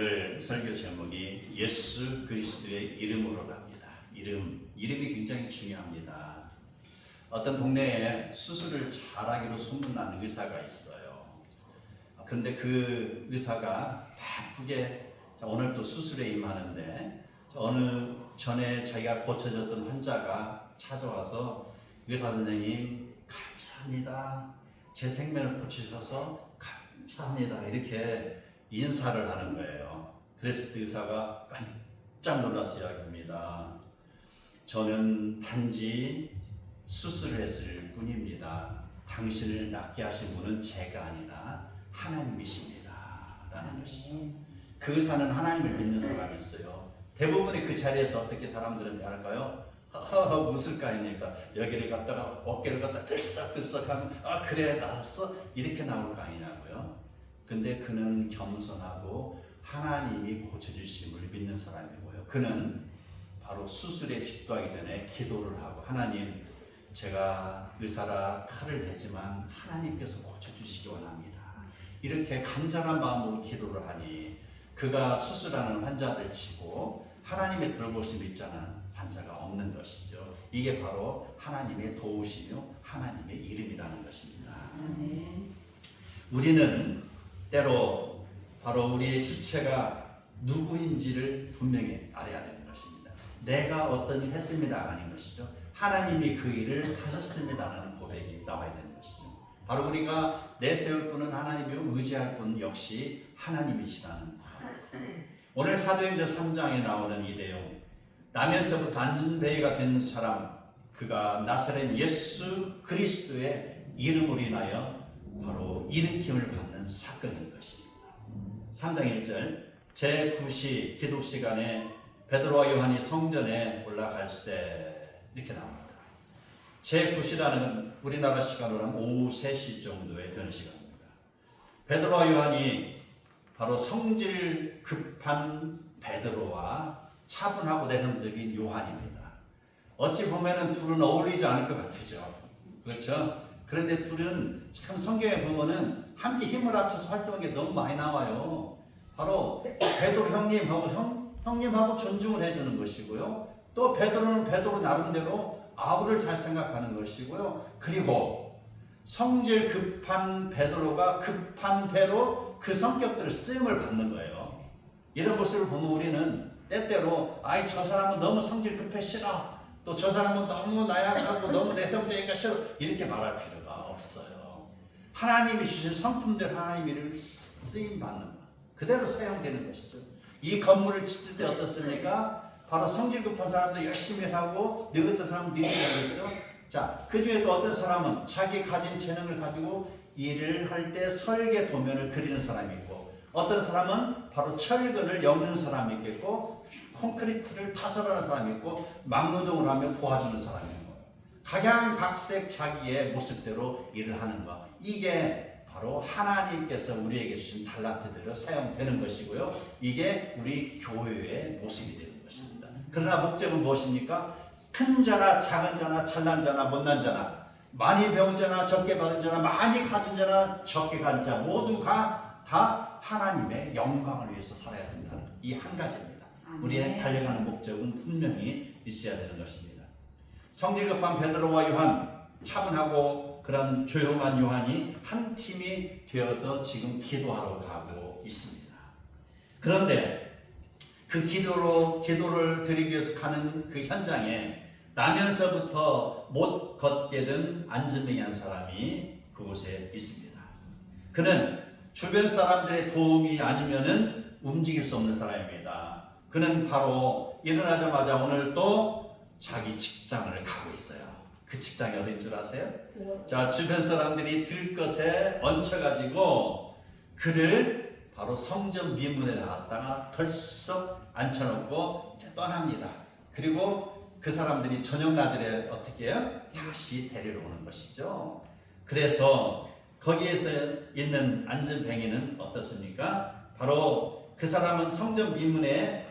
오늘 설교 제목이 예수 그리스도의 이름으로랍니다. 이름이 굉장히 중요합니다. 어떤 동네에 수술을 잘하기로 소문난 의사가 있어요. 그런데 그 의사가 바쁘게 오늘 또 수술에 임하는데 어느 전에 자기가 고쳐줬던 환자가 찾아와서 의사 선생님 감사합니다. 제 생명을 고치셔서 감사합니다. 이렇게 인사를 하는 거예요. 그래서 그 의사가 깜짝 놀라서 이야기합니다. 저는 단지 수술을 했을 뿐입니다. 당신을 낫게 하신 분은 제가 아니라 하나님이십니다. 라는 것이죠. 그 의사는 하나님을 믿는 사람이었어요. 대부분의 그 자리에서 어떻게 사람들은 대할까요? 웃을 거 아닙니까? 여기를 갖다가 어깨를 갖다 들썩들썩 하면 그래 나았어? 이렇게 나올 거 아니냐고요. 근데 그는 겸손하고 하나님이 고쳐주심을 믿는 사람이고요. 그는 바로 수술에 집도하기 전에 기도를 하고 하나님 제가 의사라 칼을 대지만 하나님께서 고쳐주시기 원합니다. 이렇게 간절한 마음으로 기도를 하니 그가 수술하는 환자들 치고 하나님의 돌보심이 있잖아 환자가 없는 것이죠. 이게 바로 하나님의 도우시며 하나님의 이름이라는 것입니다. 우리는 때로 바로 우리의 주체가 누구인지를 분명히 알아야 되는 것입니다. 내가 어떤 일을 했습니다가 아닌 것이죠. 하나님이 그 일을 하셨습니다라는 고백이 나와야 되는 것이죠. 바로 우리가 내세울 분은 하나님이요 의지할 분 역시 하나님이시라는 것. 오늘 사도행전 3장에 나오는 이 내용, 나면서부터 안전뱅이가 된 사람, 그가 나사렛 예수 그리스도의 이름으로 인하여 바로 일으킴을 받는 사건인 것입니다. 3장 1절 제9시 기독시간에 베드로와 요한이 성전에 올라갈세 이렇게 나옵니다. 제9시라는 건 우리나라 시간으로 하면 오후 3시 정도에 되는 시간입니다. 베드로와 요한이 바로 성질 급한 베드로와 차분하고 내성적인 요한입니다. 어찌 보면은 둘은 어울리지 않을 것 같으죠. 그렇죠? 그런데 둘은 참 성경에 보면은 함께 힘을 합쳐서 활동한 게 너무 많이 나와요. 바로 베드로 형님하고 존중을 해주는 것이고요. 또 베드로는 베드로 나름대로 아우를 잘 생각하는 것이고요. 그리고 성질 급한 베드로가 급한 대로 그 성격들을 쓰임을 받는 거예요. 이런 모습을 보면 우리는 때때로 저 사람은 너무 성질 급해 싫어. 또 저 사람은 너무 나약하고 너무 내성적이니까 싫어. 이렇게 말할 필요가 없어요. 하나님이 주신 성품들 하나님을 쓰임 받는 것. 그대로 사용되는 것이죠. 이 건물을 짓을 때 어떻습니까? 바로 성질 급한 사람도 열심히 하고 늙었던 사람은 느리게 하겠죠. 자, 그 중에 또 어떤 사람은 자기 가진 재능을 가지고 일을 할 때 설계 도면을 그리는 사람이 있고 어떤 사람은 바로 철근을 엮는 사람이 있겠고 콘크리트를 타설하는 사람이 있고 막노동을 하며 도와주는 사람이 있고 각양각색 자기의 모습대로 일을 하는 것. 이게 바로 하나님께서 우리에게 주신 달란트대로 사용되는 것이고요. 이게 우리 교회의 모습이 되는 것입니다. 그러나 목적은 무엇입니까? 큰 자나 작은 자나 잘난 자나 못난 자나 많이 배운 자나 적게 받은 자나 많이 가진 자나 적게 가진 자 모두가 다 하나님의 영광을 위해서 살아야 된다는 이 한 가지입니다. 우리의 달려가는 목적은 분명히 있어야 되는 것입니다. 성질 급한 베드로와 요한, 차분하고 그런 조용한 요한이 한 팀이 되어서 지금 기도하러 가고 있습니다. 그런데 그 기도를 드리기 위해서 가는 그 현장에 나면서부터 못 걷게 된 안전뱅이 한 사람이 그곳에 있습니다. 그는 주변 사람들의 도움이 아니면은 움직일 수 없는 사람입니다. 그는 바로 일어나자마자 오늘 또 자기 직장을 가고 있어요. 그 직장이 어딘 줄 아세요? 자, 주변 사람들이 들것에 얹혀가지고 그를 바로 성전 미문에 나갔다가 덜썩 앉혀놓고 이제 떠납니다. 그리고 그 사람들이 저녁 낮에 어떻게 해요? 다시 데리러 오는 것이죠. 그래서 거기에서 있는 안전뱅이는 어떻습니까? 바로 그 사람은 성전 미문에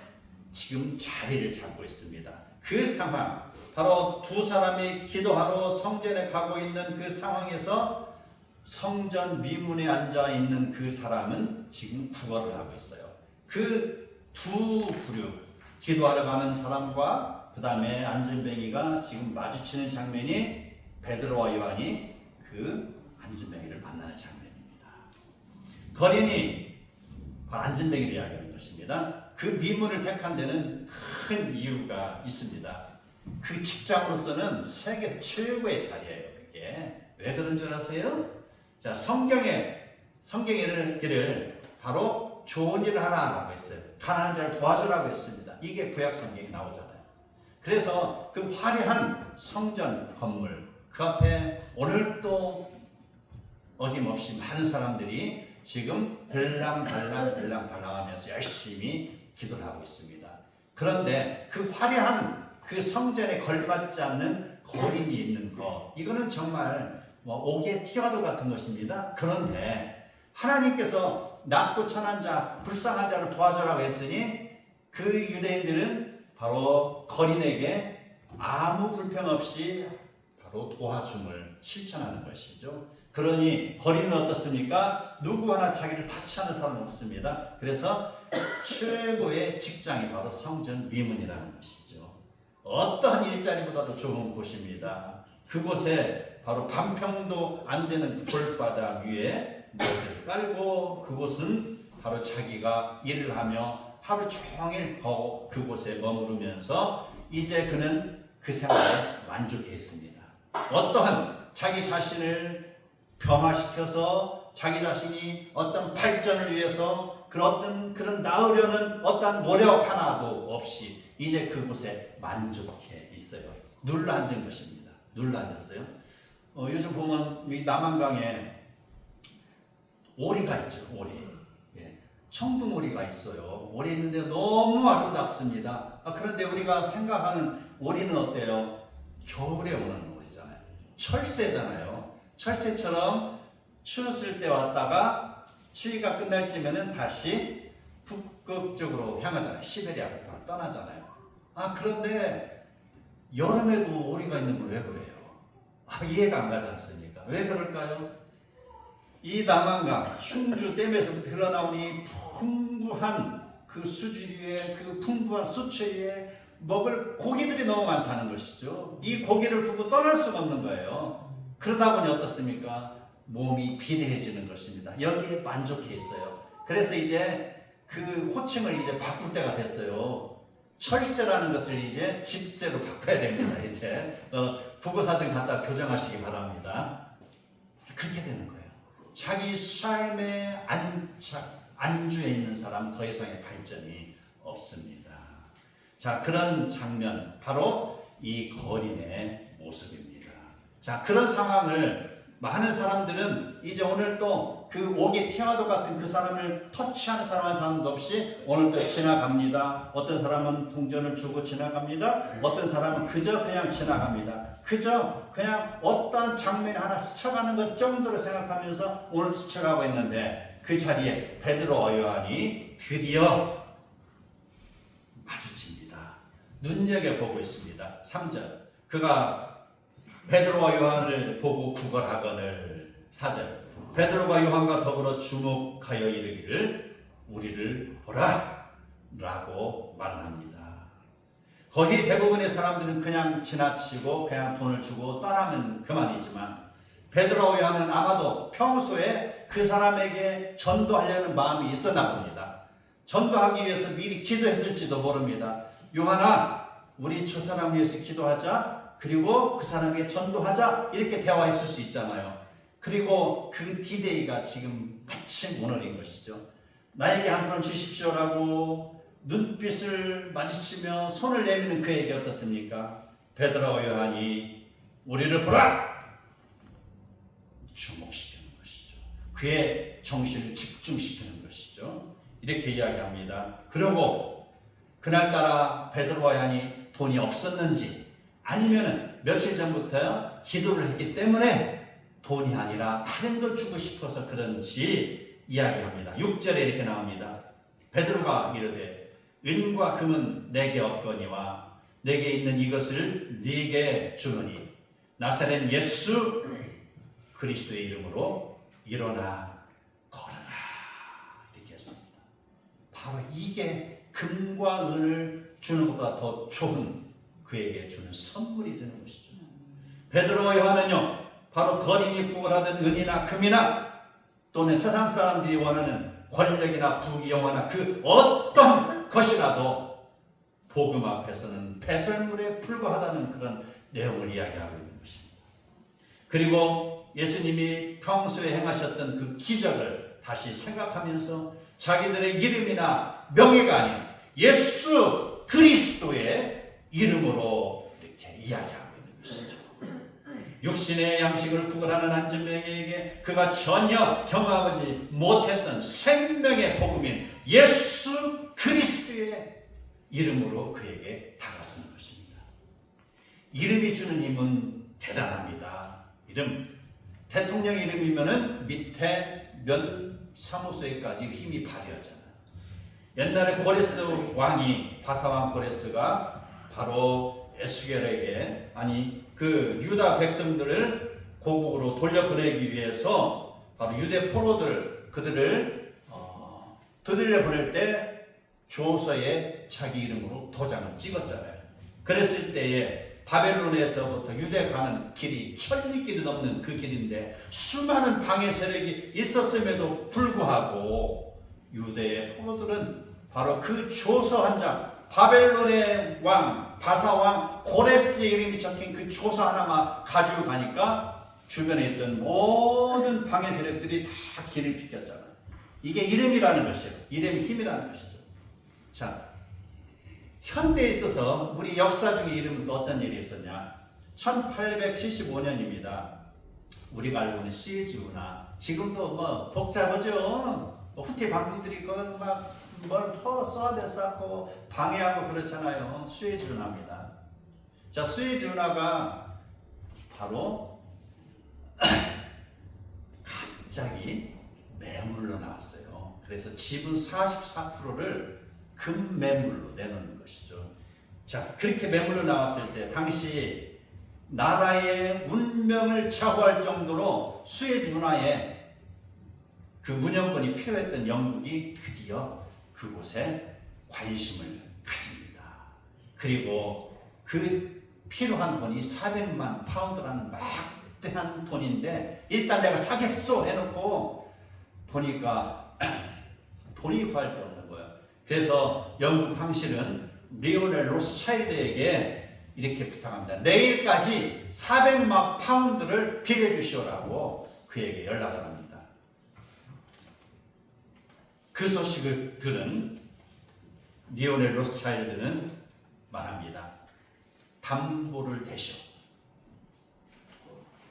지금 자리를 잡고 있습니다. 그 상황, 바로 두 사람이 기도하러 성전에 가고 있는 그 상황에서 성전 미문에 앉아 있는 그 사람은 지금 구걸을 하고 있어요. 그 두 그룹, 기도하러 가는 사람과 그 다음에 안진뱅이가 지금 마주치는 장면이 베드로와 요한이 그 안진뱅이를 만나는 장면입니다. 거린이 바로 안진뱅이를 이야기하는 것입니다. 그 미문을 택한 데는 큰 이유가 있습니다. 그 직장으로서는 세계 최고의 자리예요. 그게 왜 그런 줄 아세요? 자, 성경에를 바로 좋은 일을 하라고 했어요. 가난한 자를 도와주라고 했습니다. 이게 구약 성경에 나오잖아요. 그래서 그 화려한 성전 건물 그 앞에 오늘 또 어김없이 많은 사람들이 지금 들랑달랑하면서 열심히 기도를 하고 있습니다. 그런데 그 화려한 그 성전에 걸맞지 않는 거린이 있는 것, 이거는 정말 옥의 티와도 같은 것입니다. 그런데 하나님께서 낮고 천한 자, 불쌍한 자를 도와주라고 했으니 그 유대인들은 바로 거린에게 아무 불평 없이 바로 도와줌을 실천하는 것이죠. 그러니 거린은 어떻습니까? 누구 하나 자기를 타치하는 사람은 없습니다. 그래서 최고의 직장이 바로 성전 미문이라는 것이죠. 어떠한 일자리보다도 좋은 곳입니다. 그곳에 바로 반평도 안 되는 돌바닥 위에 묘지를 깔고 그곳은 바로 자기가 일을 하며 하루 종일 그곳에 머무르면서 이제 그는 그 생활에 만족했습니다. 어떠한 자기 자신을 변화시켜서 자기 자신이 어떤 발전을 위해서 그런 나으려는 어떤 노력 하나도 없이 이제 그곳에 만족해 있어요. 눌러 앉은 것입니다. 눌러 앉았어요. 요즘 보면 이 남한강에 오리가 있죠. 오리. 예. 청둥오리가 있어요. 오리 있는데 너무 아름답습니다. 그런데 우리가 생각하는 오리는 어때요? 겨울에 오는 오리잖아요. 철새잖아요. 철새처럼 추웠을 때 왔다가 추위가 끝날 쯤에는 다시 북극쪽으로 향하잖아요. 시베리아로 떠나잖아요. 그런데 여름에도 오리가 있는 건 왜 그래요? 이해가 안 가지 않습니까? 왜 그럴까요? 이 남한강 충주댐에서 흘러나온 이 풍부한 그 수질 위에 그 풍부한 수초 위에 먹을 고기들이 너무 많다는 것이죠. 이 고기를 두고 떠날 수가 없는 거예요. 그러다 보니 어떻습니까? 몸이 비대해지는 것입니다. 여기에 만족해 있어요. 그래서 이제 그 호칭을 이제 바꿀 때가 됐어요. 철새라는 것을 이제 집새로 바꿔야 됩니다. 이제 국어사전 갖다 교정하시기 바랍니다. 그렇게 되는 거예요. 자기 삶에 안주해 있는 사람 더 이상의 발전이 없습니다. 자, 그런 장면 바로 이 거린의 모습입니다. 자, 그런 상황을 많은 사람들은 이제 오늘 또 그 옥의 티와도 같은 그 사람을 터치하는 사람도 없이 오늘도 지나갑니다. 어떤 사람은 동전을 주고 지나갑니다. 어떤 사람은 그저 그냥 지나갑니다. 그저 그냥 어떤 장면 하나 스쳐가는 것 정도로 생각하면서 오늘 스쳐가고 있는데 그 자리에 베드로와 요한이 드디어 마주칩니다. 눈여겨보고 있습니다. 3절 그가 베드로와 요한을 보고 구걸하거늘 4절 베드로가 요한과 더불어 주목하여 이르기를 우리를 보라 라고 말합니다. 거기 대부분의 사람들은 그냥 지나치고 그냥 돈을 주고 떠나면 그만이지만 베드로와 요한은 아마도 평소에 그 사람에게 전도하려는 마음이 있었나 봅니다. 전도하기 위해서 미리 기도했을지도 모릅니다. 요한아, 우리 저 사람 위해서 기도하자. 그리고 그 사람에게 전도하자. 이렇게 대화했을 수 있잖아요. 그리고 그 디데이가 지금 마침 오늘인 것이죠. 나에게 한 푼 주십시오라고 눈빛을 마주치며 손을 내미는 그에게 어떻습니까? 베드로와 요한이 우리를 보라! 주목시키는 것이죠. 그의 정신을 집중시키는 것이죠. 이렇게 이야기합니다. 그리고 그날따라 베드로와 요한이 돈이 없었는지 아니면 며칠 전부터 기도를 했기 때문에 돈이 아니라 다른 걸 주고 싶어서 그런지 이야기합니다. 6절에 이렇게 나옵니다. 베드로가 이르되 은과 금은 내게 없거니와 내게 있는 이것을 네게 주노니 나사렛 예수 그리스도의 이름으로 일어나 걸어라. 이렇게 했습니다. 바로 이게 금과 은을 주는 것보다 더 좋은 그에게 주는 선물이 되는 것이죠. 베드로와 요한은요, 바로 거린이 구걸하던 은이나 금이나 또는 세상 사람들이 원하는 권력이나 부귀 영화나 그 어떤 것이라도 복음 앞에서는 배설물에 불과하다는 그런 내용을 이야기하고 있는 것입니다. 그리고 예수님이 평소에 행하셨던 그 기적을 다시 생각하면서 자기들의 이름이나 명예가 아닌 예수 그리스도의 이름으로 이렇게 이야기하고 있는 것이죠. 육신의 양식을 구걸하는 한 증명에게 그가 전혀 경험하지 못했던 생명의 복음인 예수 그리스도의 이름으로 그에게 다가서는 것입니다. 이름이 주는 힘은 대단합니다. 이름, 대통령 이름이면은 밑에 몇 사무소에까지 힘이 발휘하잖아요. 옛날에 고레스 왕이, 바사왕 고레스가 바로 에스겔에게, 아니 그 유다 백성들을 고국으로 돌려보내기 위해서 바로 유대 포로들, 그들을 되돌려 보낼 때 조서에 자기 이름으로 도장을 찍었잖아요. 그랬을 때에 바벨론에서부터 유대 가는 길이 천리길이 넘는 그 길인데 수많은 방해 세력이 있었음에도 불구하고 유대의 포로들은 바로 그 조서 한 장, 바벨론의 왕, 바사왕 고레스의 이름이 적힌 그 조서 하나만 가지고 가니까 주변에 있던 모든 방해 세력들이 다 길을 비켰잖아요. 이게 이름이라는 것이에요. 이름이 힘이라는 것이죠. 자, 현대에 있어서 우리 역사 중에 이름은 또 어떤 일이 있었냐? 1875년입니다. 우리가 알고 있는 수에즈 운하. 지금도 뭐 복잡하죠. 후티 방비들이 뭘 쏘아대 쌓고 방해하고 그렇잖아요. 수에즈 운하입니다. 자, 수에즈 운하가 바로 갑자기 매물로 나왔어요. 그래서 지분 44%를 금매물로 내놓는 것이죠. 자, 그렇게 매물로 나왔을 때 당시 나라의 운명을 좌우할 정도로 수에즈 운하에 그 운영권이 필요했던 영국이 드디어 그곳에 관심을 가집니다. 그리고 그 필요한 돈이 400만 파운드라는 막대한 돈인데 일단 내가 사겠소 해놓고 보니까 돈이 구할 데 없는 거예요. 그래서 영국 황실은 리오넬 로스차일드에게 이렇게 부탁합니다. 내일까지 400만 파운드를 빌려주시오라고 그에게 연락을 합니다. 그 소식을 들은 리오넬 로스차일드는 말합니다. 담보를 대시오.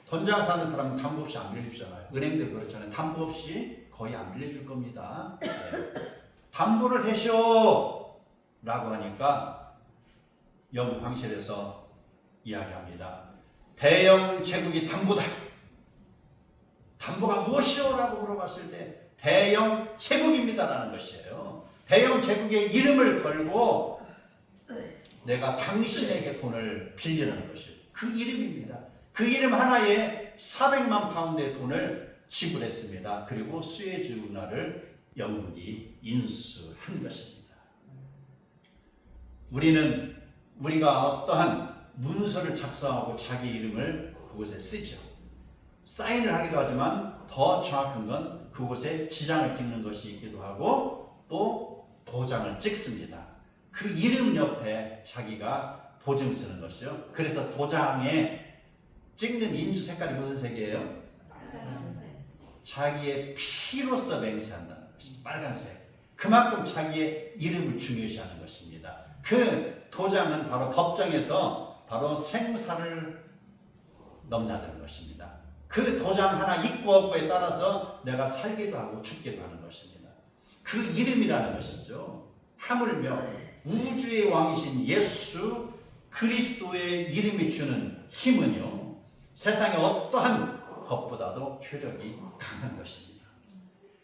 돈 장사하는 사람은 담보 없이 안 빌려주잖아요. 은행들 그렇잖아요. 담보 없이 거의 안 빌려줄 겁니다. 네. 담보를 대시오 라고 하니까 영국 황실에서 이야기합니다. 대영 제국이 담보다. 담보가 무엇이오? 라고 물어봤을 때 대영 제국입니다 라는 것이에요. 대영 제국의 이름을 걸고 내가 당신에게 돈을 빌리는 것이에요. 그 이름입니다. 그 이름 하나에 400만 파운드의 돈을 지불했습니다. 그리고 수에즈 운하를 영국이 인수한 것입니다. 우리가 어떠한 문서를 작성하고 자기 이름을 그곳에 쓰죠. 사인을 하기도 하지만 더 정확한 건 그곳에 지장을 찍는 것이 있기도 하고 또 도장을 찍습니다. 그 이름 옆에 자기가 보증 쓰는 것이요. 그래서 도장에 찍는 인주 색깔이 무슨 색이에요? 자기의 피로서 맹세한다는 것입니다. 빨간색. 그만큼 자기의 이름을 중요시하는 것입니다. 그 도장은 바로 법정에서 바로 생사를 넘나드는 것입니다. 그 도장 하나 있고 없고에 따라서 내가 살기도 하고 죽기도 하는 것입니다. 그 이름이라는 것이죠. 하물며 우주의 왕이신 예수 그리스도의 이름이 주는 힘은요, 세상의 어떠한 것보다도 효력이 강한 것입니다.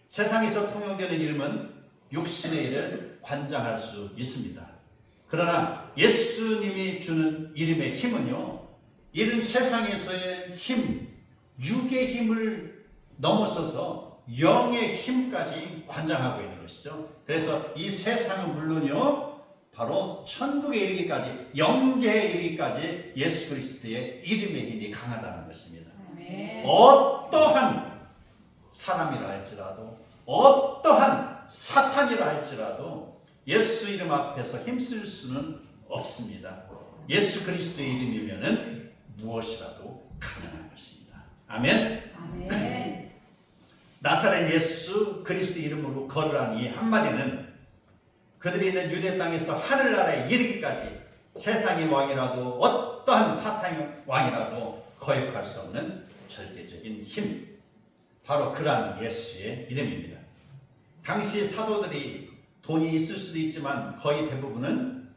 세상에서 통용되는 이름은 육신의 일을 관장할 수 있습니다. 그러나 예수님이 주는 이름의 힘은요, 이런 세상에서의 힘, 육의 힘을 넘어서서 영의 힘까지 관장하고 있는 것이죠. 그래서 이 세상은 물론요, 바로 천국에 이르기까지, 영계에 이르기까지 예수 그리스도의 이름의 힘이 강하다는 것입니다. 아멘. 어떠한 사람이라 할지라도, 어떠한 사탄이라 할지라도 예수 이름 앞에서 힘쓸 수는 없습니다. 예수 그리스도의 이름이면은 무엇이라도 가능한 것입니다. 아멘. 아멘. 나사렛 예수 그리스도 이름으로 걸으라는 이 한마디는 그들이 있는 유대 땅에서 하늘나라에 이르기까지 세상의 왕이라도 어떠한 사탄의 왕이라도 거역할 수 없는 절대적인 힘, 바로 그러한 예수의 이름입니다. 당시 사도들이 돈이 있을 수도 있지만 거의 대부분은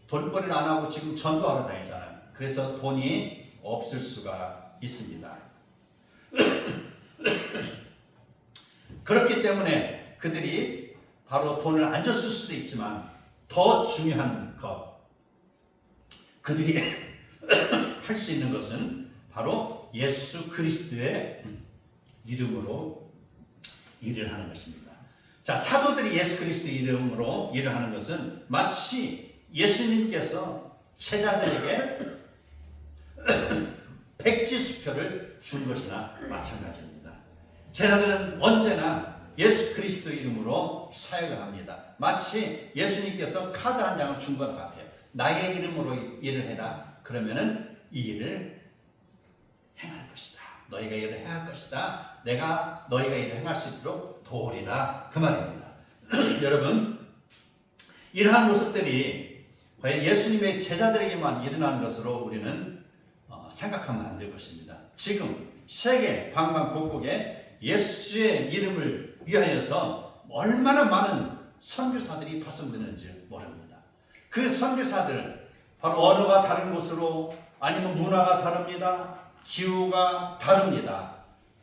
돈벌이를 안 하고 지금 전도하러 다니잖아요. 그래서 돈이 없을 수가 있습니다. 그렇기 때문에 그들이 바로 돈을 안 줬을 수도 있지만 더 중요한 것, 그들이 할 수 있는 것은 바로 예수 그리스도의 이름으로 일을 하는 것입니다. 자, 사도들이 예수 그리스도의 이름으로 일을 하는 것은 마치 예수님께서 제자들에게 백지수표를 준 것이나 마찬가지입니다. 제자들은 언제나 예수 그리스도의 이름으로 사역을 합니다. 마치 예수님께서 카드 한 장을 준 것 같아요. 나의 이름으로 일을 해라. 그러면은 이 일을 행할 것이다. 너희가 일을 행할 것이다. 내가 너희가 일을 행할 수 있도록 도우리라. 그 말입니다. 여러분, 이러한 모습들이 과연 예수님의 제자들에게만 일어나는 것으로 우리는 생각하면 안 될 것입니다. 지금 세계 방방곡곡에 예수의 이름을 위하여서 얼마나 많은 선교사들이 파송되는지 모릅니다. 그 선교사들, 바로 언어가 다른 곳으로, 아니면 문화가 다릅니다. 기후가 다릅니다.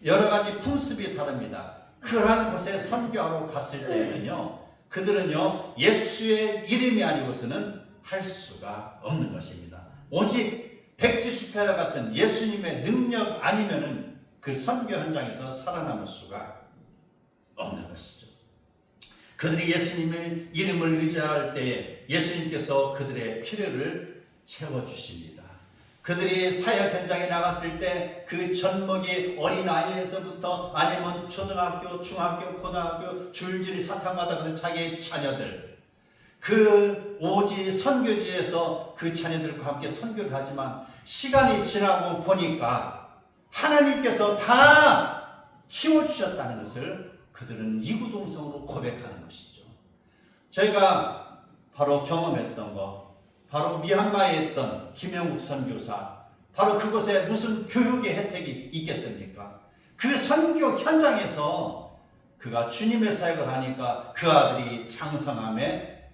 여러 가지 풍습이 다릅니다. 그러한 곳에 선교하러 갔을 때는요, 그들은요, 예수의 이름이 아니고서는 할 수가 없는 것입니다. 오직 백지수표와 같은 예수님의 능력 아니면은 그 선교 현장에서 살아남을 수가 없는 것이죠. 그들이 예수님의 이름을 의지할 때 예수님께서 그들의 필요를 채워주십니다. 그들이 사역 현장에 나갔을 때 그 젖먹이 어린아이에서부터 아니면 초등학교, 중학교, 고등학교 줄줄이 사탕마다 그런 자기의 자녀들, 그 오지 선교지에서 그 자녀들과 함께 선교를 하지만 시간이 지나고 보니까 하나님께서 다 키워주셨다는 것을 그들은 이구동성으로 고백하는 것이죠. 저희가 바로 경험했던 것, 바로 미얀마에 있던 김영국 선교사, 바로 그곳에 무슨 교육의 혜택이 있겠습니까? 그 선교 현장에서 그가 주님의 사역을 하니까 그 아들이 장성함에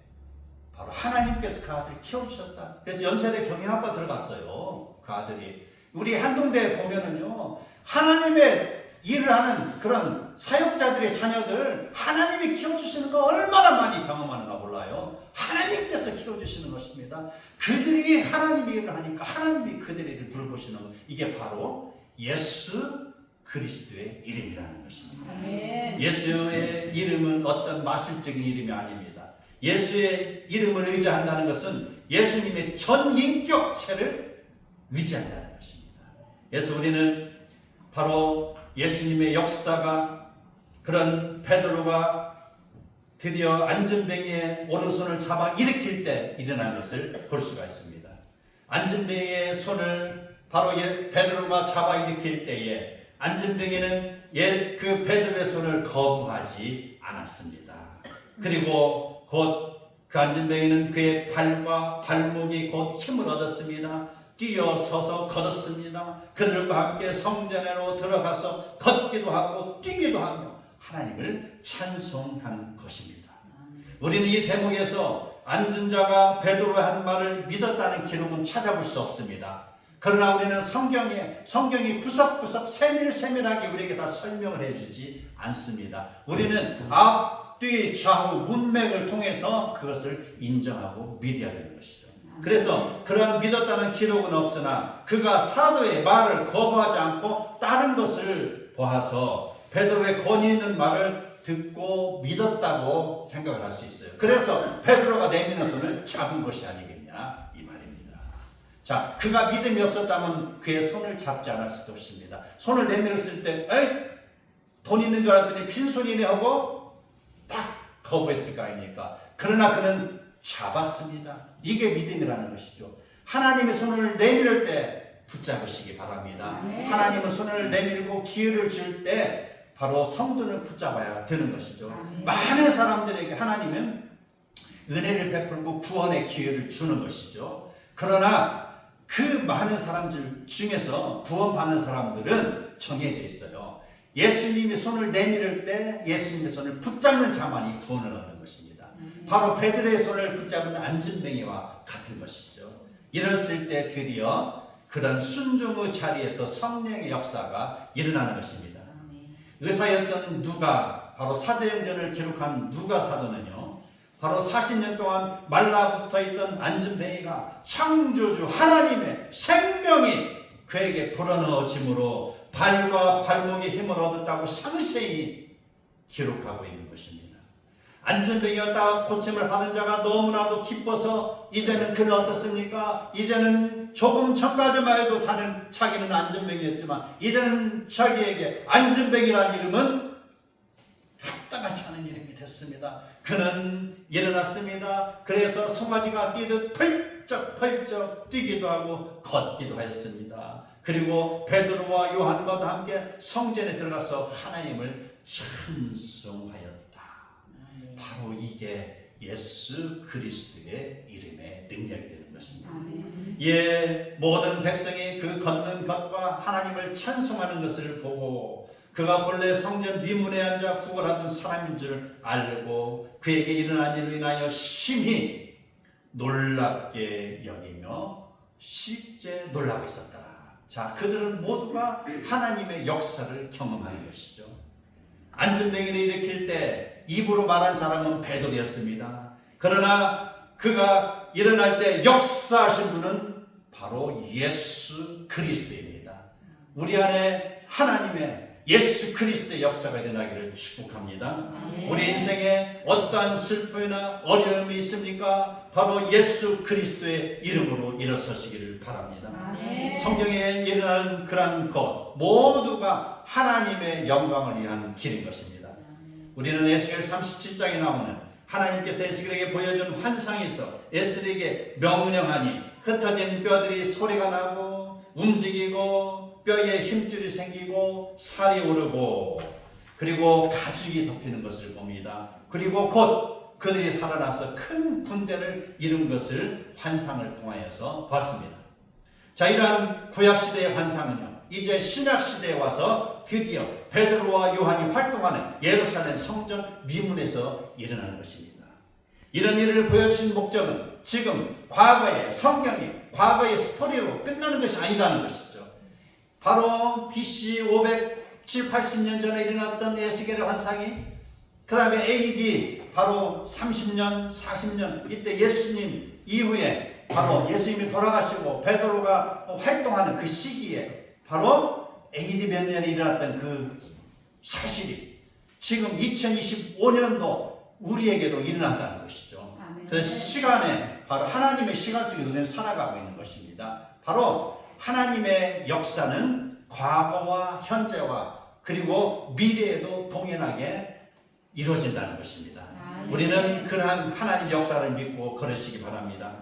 바로 하나님께서 그 아들을 키워주셨다. 그래서 연세대 경영학과 들어갔어요. 그 아들이. 우리 한동대에 보면은요, 하나님의 일을 하는 그런 사역자들의 자녀들 하나님이 키워주시는 거 얼마나 많이 경험하는가 몰라요. 하나님께서 키워주시는 것입니다. 그들이 하나님의 일을 하니까 하나님이 그들의 일을 돌보시는 것, 이게 바로 예수 그리스도의 이름이라는 것입니다. 아멘. 예수의 이름은 어떤 마술적인 이름이 아닙니다. 예수의 이름을 의지한다는 것은 예수님의 전인격체를 의지한다는 것입니다. 그래서 우리는 바로 예수님의 역사가, 그런 베드로가 드디어 안전뱅이의 오른손을 잡아 일으킬 때 일어난 것을 볼 수가 있습니다. 안전뱅이의 손을 바로 베드로가 잡아 일으킬 때에 안전뱅이는 그 베드로의 손을 거부하지 않았습니다. 그리고 곧 그 안전뱅이는 그의 발과 발목이 곧 힘을 얻었습니다. 뛰어서서 걸었습니다. 그들과 함께 성전으로 들어가서 걷기도 하고 뛰기도 하며 하나님을 찬송한 것입니다. 우리는 이 대목에서 앉은 자가 베드로의 한 말을 믿었다는 기록은 찾아볼 수 없습니다. 그러나 우리는 성경이 구석구석 세밀세밀하게 우리에게 다 설명을 해주지 않습니다. 우리는 앞뒤 좌우 문맥을 통해서 그것을 인정하고 믿어야 되는 것이죠. 그래서 그러한 믿었다는 기록은 없으나 그가 사도의 말을 거부하지 않고 다른 것을 보아서 베드로의 권위 있는 말을 듣고 믿었다고 생각을 할 수 있어요. 그래서 베드로가 내미는 손을 잡은 것이 아니겠냐 이 말입니다. 자, 그가 믿음이 없었다면 그의 손을 잡지 않을 수도 없습니다. 손을 내밀었을 때 에이 돈 있는 줄 알았더니 빈손이네 하고 딱 거부했을 거 아닙니까? 그러나 그는 잡았습니다. 이게 믿음이라는 것이죠. 하나님의 손을 내밀을 때 붙잡으시기 바랍니다. 하나님은 손을 내밀고 기회를 줄 때 바로 성도를 붙잡아야 되는 것이죠. 많은 사람들에게 하나님은 은혜를 베풀고 구원의 기회를 주는 것이죠. 그러나 그 많은 사람들 중에서 구원받는 사람들은 정해져 있어요. 예수님이 손을 내밀을 때 예수님의 손을 붙잡는 자만이 구원을 얻는 것입니다. 바로 베드로의 손을 붙잡은 안진뱅이와 같은 것이죠. 이랬을 때 드디어 그런 순종의 자리에서 성령의 역사가 일어나는 것입니다. 의사였던 누가, 바로 사도행전을 기록한 누가 사도는요, 바로 40년 동안 말라붙어 있던 안진뱅이가 창조주 하나님의 생명이 그에게 불어넣어짐으로 발과 발목의 힘을 얻었다고 상세히 기록하고 있는 것입니다. 안진뱅이였다가 고침을 받은 자가 너무나도 기뻐서 이제는 그는 어떻습니까? 이제는 조금 전까지만 해도 자기는 안진뱅이였지만 이제는 자기에게 안진뱅이라는 이름은 합당하지 않은 이름이 됐습니다. 그는 일어났습니다. 그래서 송아지가 뛰듯 펄쩍펄쩍 뛰기도 하고 걷기도 하였습니다. 그리고 베드로와 요한과 함께 성전에 들어가서 하나님을 찬송하였다. 바로 이게 예수 그리스도의 이름의 능력이 되는 것입니다. 예, 모든 백성이 그 걷는 것과 하나님을 찬송하는 것을 보고 그가 본래 성전 미문에 앉아 구걸하던 사람인 줄 알고 그에게 일어난 일로 인하여 심히 놀랍게 여기며 실제 놀라고 있었다. 자, 그들은 모두가 하나님의 역사를 경험하는 것이죠. 안진뱅이를 일으킬 때 입으로 말한 사람은 베드로였습니다. 그러나 그가 일어날 때 역사하신 분은 바로 예수 그리스도입니다. 우리 안에 하나님의 예수 그리스도의 역사가 일어나기를 축복합니다. 우리 인생에 어떠한 슬픔이나 어려움이 있습니까? 바로 예수 그리스도의 이름으로 일어서시기를 바랍니다. 성경에 일어나는 그러한 것 모두가 하나님의 영광을 위한 길인 것입니다. 우리는 에스겔 37장에 나오는 하나님께서 에스겔에게 보여준 환상에서 에스겔에게 명령하니 흩어진 뼈들이 소리가 나고 움직이고 뼈에 힘줄이 생기고 살이 오르고 그리고 가죽이 덮이는 것을 봅니다. 그리고 곧 그들이 살아나서 큰 군대를 이룬 것을 환상을 통하여서 봤습니다. 자, 이러한 구약시대의 환상은요, 이제 신약시대에 와서 드디어 베드로와 요한이 활동하는 예루살렘 성전 미문에서 일어나는 것입니다. 이런 일을 보여주신 목적은 지금 과거의 성경이 과거의 스토리로 끝나는 것이 아니라는 것이죠. 바로 BC 570, 80년 전에 일어났던 에스겔의 환상이 그 다음에 AD 바로 30년, 40년 이때 예수님 이후에 바로 예수님이 돌아가시고 베드로가 활동하는 그 시기에 바로 AD 몇 년에 일어났던 그 사실이 지금 2025년도 우리에게도 일어난다는 것이죠. 그 시간에 바로 하나님의 시간 속에 우리는 살아가고 있는 것입니다. 바로 하나님의 역사는 과거와 현재와 그리고 미래에도 동일하게 이루어진다는 것입니다. 우리는 그러한 하나님 역사를 믿고 걸으시기 바랍니다.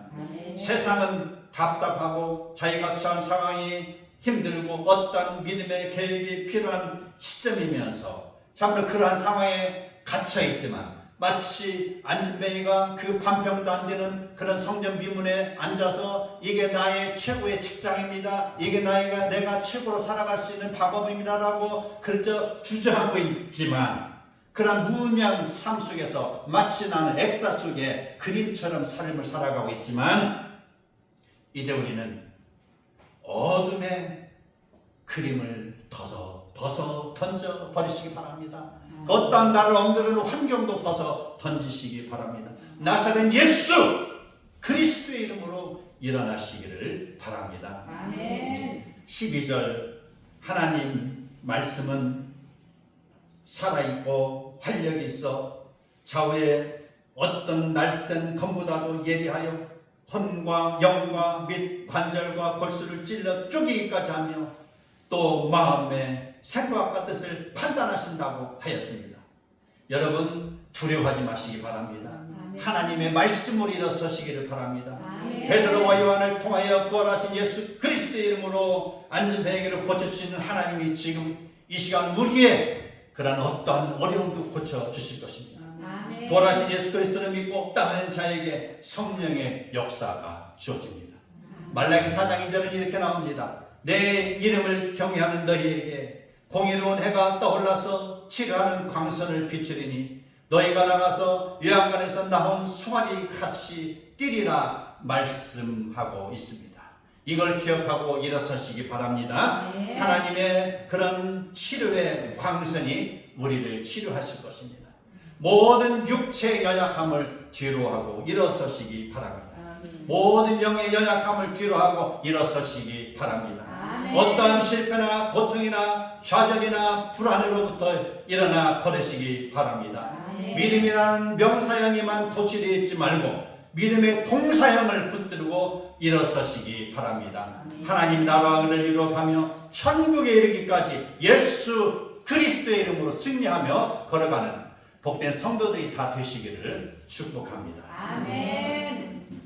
세상은 답답하고 자기가 처한 상황이 힘들고 어떤 믿음의 계획이 필요한 시점이면서 참으로 그러한 상황에 갇혀 있지만 마치 안진뱅이가 그 반평도 안 되는 그런 성전 미문에 앉아서 이게 나의 최고의 직장입니다. 이게 내가 최고로 살아갈 수 있는 방법입니다. 라고 그저 주저하고 있지만 그런 무의미한 삶 속에서 마치 나는 액자 속에 그림처럼 삶을 살아가고 있지만 이제 우리는 어둠의 그림을 벗어 던져 버리시기 바랍니다. 어떠한 나를 엉드르는 환경도 벗어 던지시기 바랍니다. 나사렛 예수 그리스도의 이름으로 일어나시기를 바랍니다. 아멘. 12절 하나님 말씀은 살아있고 활력이 있어 좌우에 어떤 날쌘 검보다도 예리하여 혼과 영과 및 관절과 골수를 찔러 쪼개기까지 하며 또 마음의 생각과 뜻을 판단하신다고 하였습니다. 여러분 두려워하지 마시기 바랍니다. 하나님의 말씀으로 일어서시기를 바랍니다. 베드로와 요한을 통하여 부활하신 예수 그리스도의 이름으로 앉은 뱅이를 고쳐주시는 하나님이 지금 이 시간 우리의 그런 어떠한 어려움도 고쳐주실 것입니다. 부활하신 예수 그리스도를 믿고 따르는 자에게 성령의 역사가 주어집니다. 말라기 4장 2절은 이렇게 나옵니다. 내 이름을 경외하는 너희에게 공의로운 해가 떠올라서 치료하는 광선을 비추리니 너희가 나가서 요양관에서 나온 송아지 같이 뛰리라 말씀하고 있습니다. 이걸 기억하고 일어서시기 바랍니다. 하나님의 그런 치료의 광선이 우리를 치료하실 것입니다. 모든 육체의 연약함을 뒤로하고 일어서시기 바랍니다. 모든 영의 연약함을 뒤로하고 일어서시기 바랍니다. 어떠한 실패나 고통이나 좌절이나 불안으로부터 일어나 걸으시기 바랍니다. 믿음이라는 명사형에만 도취되어 있지 말고 믿음의 동사형을 붙들고 일어서시기 바랍니다. 하나님 나라와 은혜를 이루어가며 천국에 이르기까지 예수 그리스도의 이름으로 승리하며 걸어가는 복된 성도들이 다 되시기를 축복합니다. 아멘.